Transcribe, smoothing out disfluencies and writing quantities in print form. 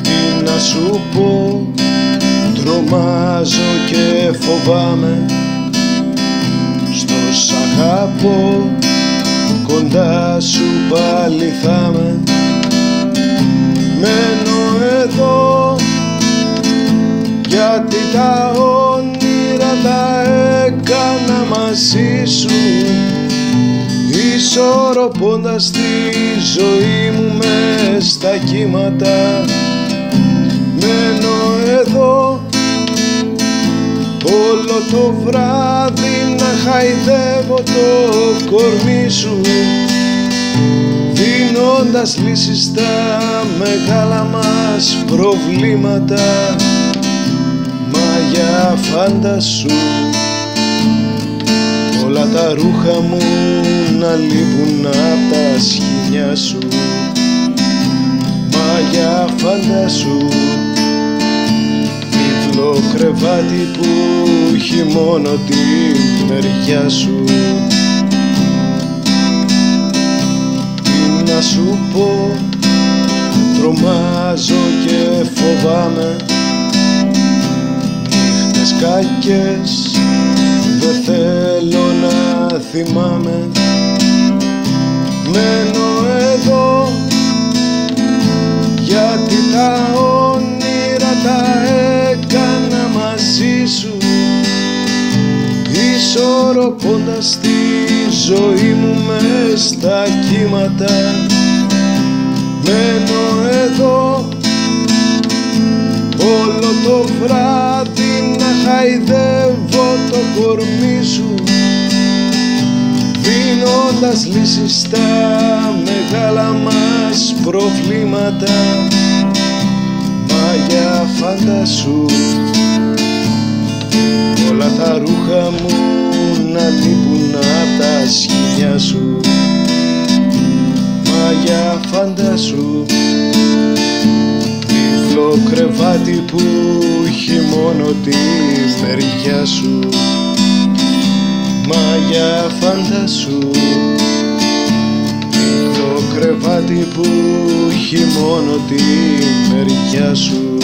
Τι να σου πω, τρομάζω και φοβάμαι. Στο σ' αγαπώ, κοντά σου πάλι θα με. Μένω εδώ, γιατί τα όνειρα τα έκανα μαζί σου, ισορροπώντας τη ζωή μου μες στα κύματα. Μένω εδώ όλο το βράδυ να χαϊδεύω το κορμί σου, δίνοντας λύσεις στα μεγάλα μας προβλήματα. Μα για φάντασου όλα τα ρούχα μου να λείπουν απ' τα σχοινιά σου. Μα για φάντασου διπλό κρεβάτι που έχει μόνο τη μεριά σου. Τι να σου πω, τρομάζω και φοβάμαι. Νύχτες κακές δεν θέλω να θυμάμαι. Μένω εδώ, γιατί τα όνειρα τα έκανα μαζί σου, ισορροπώντας τη ζωή μου μες στα κύματα. Μένω εδώ όλο το βράδυ να χαϊδεύω το κορμί σου, δίνοντας λύσεις στα μεγάλα μας προβλήματα. Μα για φάντασου όλα τα ρούχα μου να λείπουν απ' τα σχοινιά σου. Μα για φάντασου διπλό κρεβάτι που έχει μόνο τη μεριά σου. Μα για φάντασου διπλό κρεβάτι που έχει μόνο τη μεριά σου.